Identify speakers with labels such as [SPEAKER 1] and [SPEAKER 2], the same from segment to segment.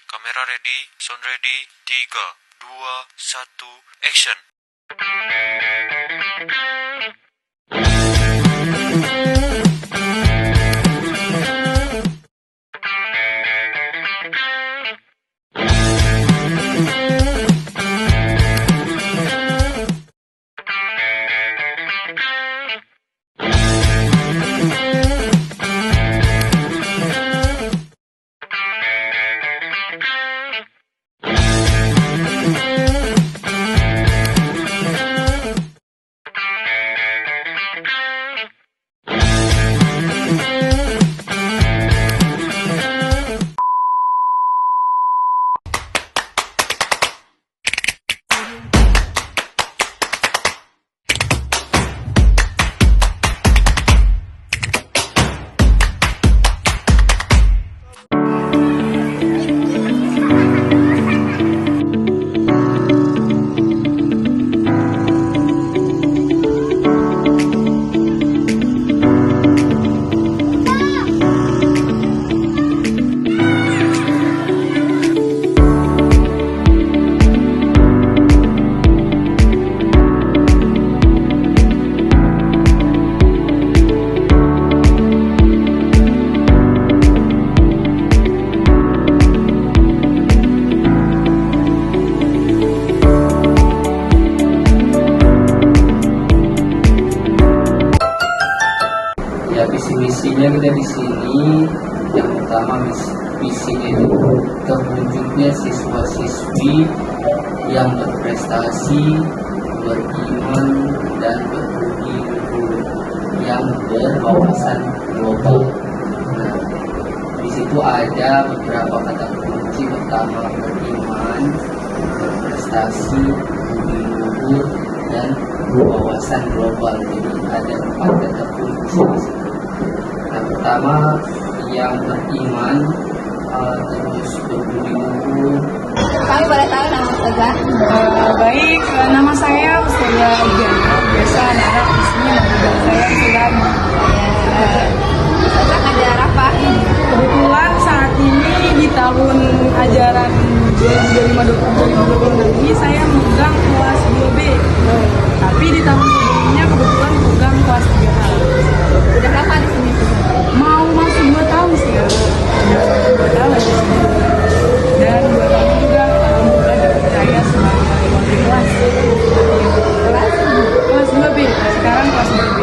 [SPEAKER 1] kamera ready, sound ready, 3, 2, 1, action.
[SPEAKER 2] Ya, visi-misinya kita di sini yang pertama visinya itu terwujudnya siswa-siswi yang berprestasi, beriman dan berbudi luhur yang berwawasan global. Nah, di situ ada beberapa kata kunci. Pertama, beriman, berprestasi, budi luhur dan wawasan global. Jadi ada 4 kata kunci di situ. Yang pertama yang beriman, terus berbudi luhur.
[SPEAKER 3] Kami boleh tahu nama Ustazah?
[SPEAKER 4] Baik, nama saya Ustazah Diana. Biasa anak-anak di sini manggil saya Ustazah.
[SPEAKER 3] Ustazah ngajar apa?
[SPEAKER 4] Kebetulan saat ini di tahun ajaran 2025-2026 ini saya memegang kelas 2B. Tapi di tahun sebelumnya kebetulan memegang kelas 3A.
[SPEAKER 3] Udah lama di sini?
[SPEAKER 4] Mau masuk 2 tahun sih ya. 2 tahun di sini. Dan 2 tahun juga alhamdulillah dipercaya sebagai wali kelas. Kelas 2B, sekarang kelas 2B.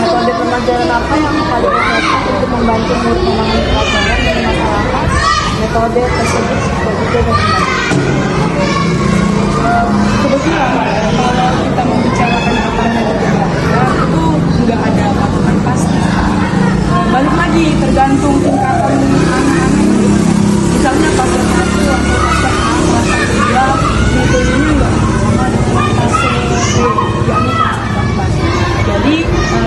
[SPEAKER 3] Metode pembelajaran apa yang paling efektif untuk membantu murid memahami pelajaran dan masyarakat? Metode tersebut seperti itu
[SPEAKER 4] Kebetulan kalau kita membicarakan tentang metode belajar itu nggak ada patokan pasti. Balik lagi tergantung tingkatan anak-anak. Misalnya fase 1 atau fase A, fase 3, metodenya nggak sama dengan fase B, yakni kelas 14. Jadi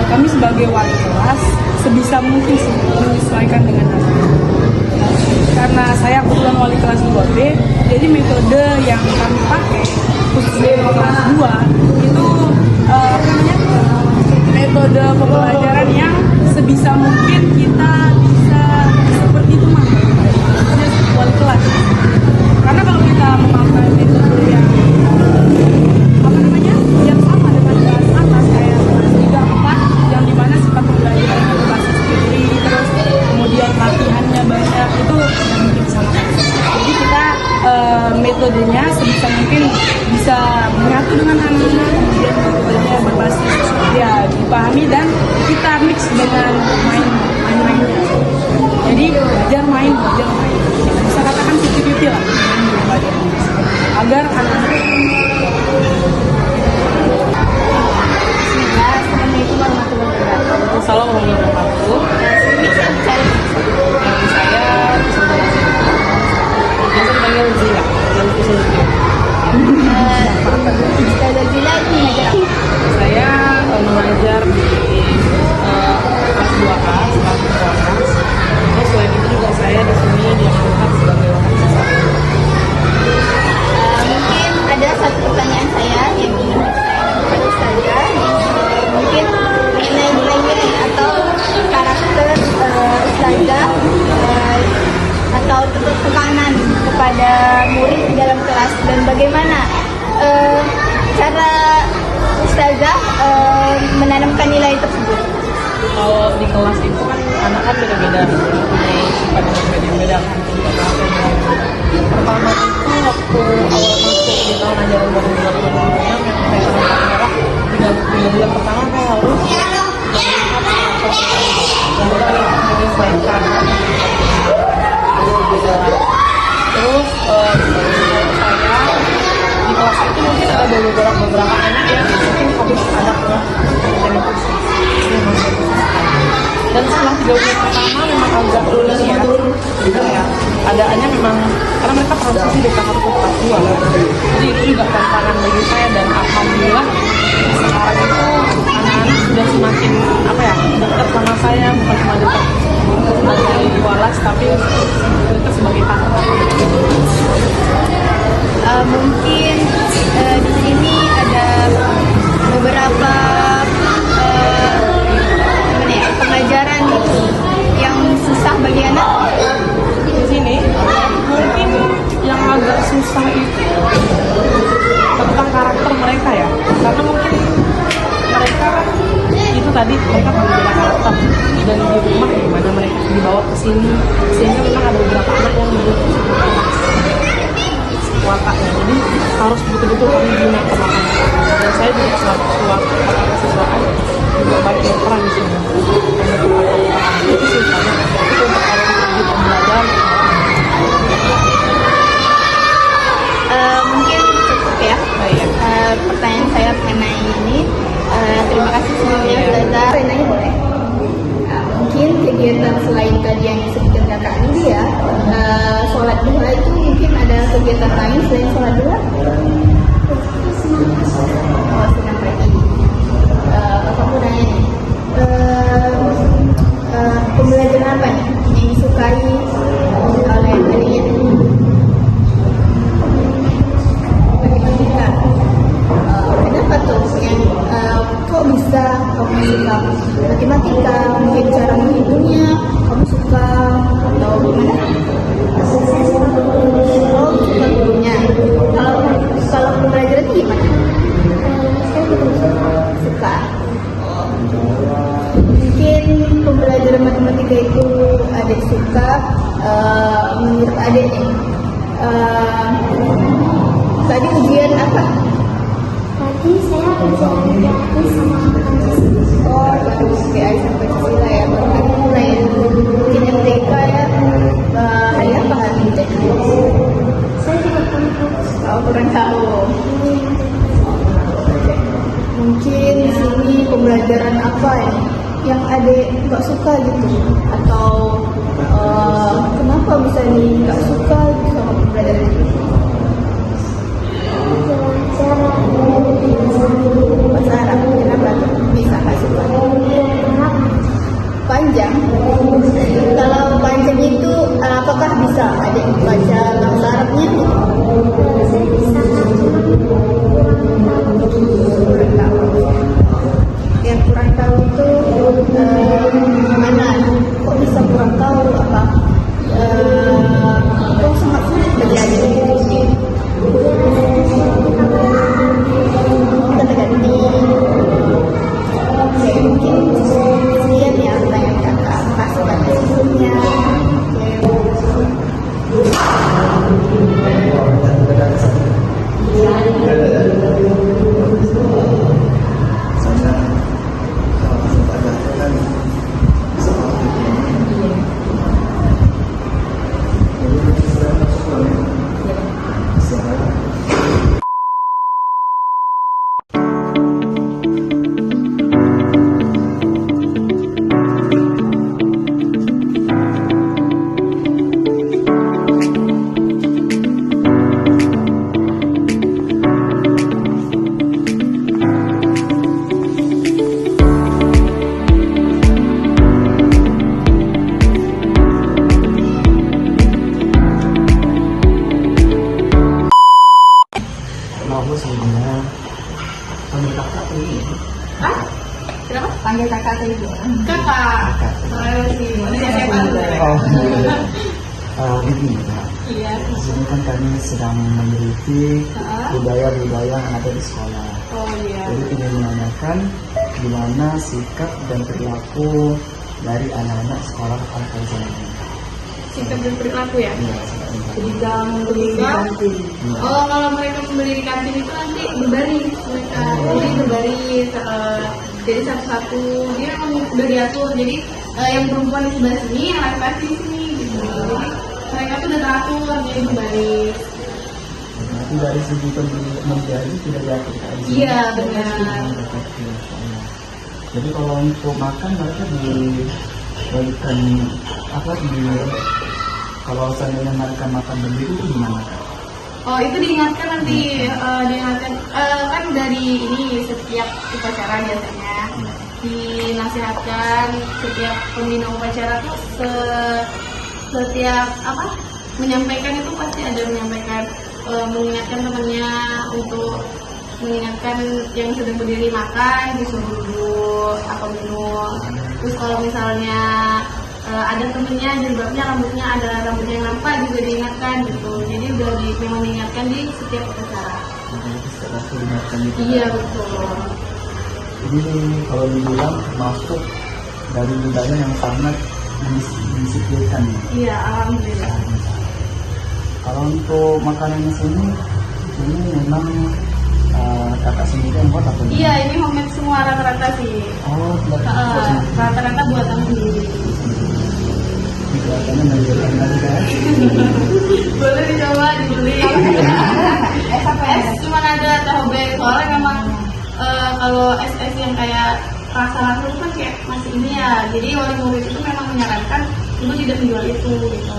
[SPEAKER 4] kami sebagai wali kelas sebisa mungkin menyesuaikan dengan anak. Karena saya kebetulan wali kelas 2B, jadi metode yang kami pakai khususnya di kelas 2 itu metode pembelajaran yang sebisa mungkin kita bisa seperti itu mah wali kelas. Karena kalau kita memakai metode yang yang sama dengan kelas atas kayak kelas 3, 4 yang dimana sifat pembelajarannya berbasis teori, terus kemudian latihannya banyak, itu tidak mungkin sama. Jadi kita metodenya sebisa mungkin bisa menyatu dengan anak-anak, kemudian metodenya berbasis ya dipahami dan kita mix dengan main-mainnya. Jadi belajar main. Bisa katakan 50-50 lah agar anak-anak.
[SPEAKER 3] Assalamualaikum warahmatullahi wabarakatuh.
[SPEAKER 4] Assalamualaikum warahmatullahi wabarakatuh. Saya panggil Zila.
[SPEAKER 3] Ustazah Zila ini ngajar apa?
[SPEAKER 4] Saya mengajar di kelas 2A sebagai kelas. Terus selain itu juga saya di sini diangkat sebagai wakil siswa.
[SPEAKER 3] Mungkin
[SPEAKER 5] atau tekanan kepada murid di dalam kelas, dan bagaimana cara ustazah menanamkan nilai tersebut?
[SPEAKER 3] Kalau di kelas itu kan anak kan beda-beda, mempunyai sifat yang beda-beda kan. Pertama itu waktu awal masuk di tahun ajaran baru 2026 yang saya sangat merah, tidak bulan pertama saya harus menyesuaikan. Terus saya di kelas itu mungkin ada beberapa anak yang mungkin habis ada dan setelah 3 bulan pertama memang agak lulus ya, adaannya memang karena mereka transisi dari tahap 1 ke tahap 2, jadi itu juga tantangan bagi saya, dan alhamdulillah sekarang itu anak-anak sudah semakin dekat sama saya, bukan cuma dekat sebagai walas tapi dekat sebagai kakak.
[SPEAKER 5] Mungkin di sini ada beberapa pengajaran gitu yang susah bagi anak.
[SPEAKER 3] Di sini mungkin yang agak susah itu tentang karakter mereka ya, karena mungkin mereka itu tadi mereka berbeda karakter, dan di rumah gimana mereka dibawa ke sini, sehingga memang ada beberapa anak yang butuh wataknya, jadi harus betul-betul kami bina perlahan, dan saya juga selaku siswaan juga baik berperan di sini. Itu sih karena itu untuk orang yang belajar.
[SPEAKER 5] Mungkin cukup ya. Pertanyaan saya mengenai ini. Terima kasih sebelumnya Ustazah. Nanya boleh? Mungkin kegiatan selain tadi yang disebutkan kakak ini ya, sholat duha itu mungkin ada kegiatan lain selain sholat duha? Oh, senang pagi. Kamu nanya nih, pembelajaran apa nih yang disukai oleh kalian? Matematika. Kenapa tuh yang kok bisa kamu suka matematika? Mungkin cara menghitungnya kamu suka atau gimana? Oh, suka gurunya. Kalau pembelajaran gimana? Suka. Mungkin pembelajaran matematika itu adik suka. Menurut adik nih, tadi ujian apa?
[SPEAKER 6] Tadi saya ujian PAI sama Pancasila.
[SPEAKER 5] Oh, baru PAI sampai Pancasila ya, baru hari mulai ya. Mungkin MTK ya, hari apa hari MTK?
[SPEAKER 6] Saya juga kurang tahu.
[SPEAKER 5] Oh, kurang tahu. Mungkin di sini pembelajaran apa ya yang adik nggak suka gitu, atau kenapa bisa nggak suka gitu sama pembelajaran itu? Bahasa Arab, kenapa tuh bisa nggak suka? Panjang. Kalau panjang itu apakah bisa adik baca bahasa Arabnya?
[SPEAKER 6] Saya bisa
[SPEAKER 5] Kurang tahu. Yang kurang tahu itu mana? Kok bisa kurang tahu? Apa? Kok sangat sulit bagi adik? Ganti. Oke, mungkin sekian ya pertanyaan kakak. Makasih banyak sebelumnya. Oke.
[SPEAKER 7] begini ya.
[SPEAKER 5] Iya.
[SPEAKER 7] Di sini kan kami sedang meneliti budaya-budaya yang ada di sekolah.
[SPEAKER 5] Oh iya.
[SPEAKER 7] Jadi ingin menanyakan gimana sikap dan perilaku dari anak-anak sekolah Al-Fauzan ini.
[SPEAKER 5] Sikap dan perilaku ya.
[SPEAKER 7] Iya, sikap dan perilaku.
[SPEAKER 4] Ketika membeli di kantin.
[SPEAKER 7] Iya.
[SPEAKER 5] Oh, kalau mereka membeli di kantin itu nanti berbaris mereka. Jadi berbaris. Jadi satu-satu dia memang udah diatur. Jadi yang perempuan di sebelah sini, yang laki-laki di sini gitu. Jadi mereka tuh udah teratur jadi berbaris.
[SPEAKER 7] Berarti dari segi pembelian tidak diatur di sini.
[SPEAKER 5] Iya benar.
[SPEAKER 7] Oke, insyaallah. Jadi kalau untuk makan mereka diberikan apa kalau seandainya mereka makan berdiri itu gimana?
[SPEAKER 5] Oh itu diingatkan nanti diingatkan kan dari ini setiap upacara biasanya dinasihatkan setiap pembina upacara tuh setiap apa menyampaikan itu pasti ada menyampaikan mengingatkan temannya untuk mengingatkan yang sedang berdiri makan disuruh duduk atau minum. Terus kalau misalnya ada temennya jilbabnya rambutnya yang nampak juga diingatkan gitu. Jadi udah memang diingatkan di setiap upacara.
[SPEAKER 7] Jadi setiap waktu diingatkan itu.
[SPEAKER 5] Iya betul.
[SPEAKER 7] Jadi kalau dibilang masuk dari budaya yang sangat mendisiplinkan.
[SPEAKER 5] Iya alhamdulillah.
[SPEAKER 7] Kalau untuk makanannya sini, ini memang kakak sendiri yang buat apa?
[SPEAKER 5] Iya ini homemade semua rata-rata sih.
[SPEAKER 7] Oh,
[SPEAKER 5] Rata-rata buatan sendiri.
[SPEAKER 7] Ini kelihatannya menjadikan lagi kan?
[SPEAKER 5] Boleh dicoba dibeli. Es cuma ada tahu bek soalnya memang kalau es yang kayak rasa itu kan kayak masih ini ya. Jadi wali murid itu memang menyarankan ibu tidak menjual itu gitu.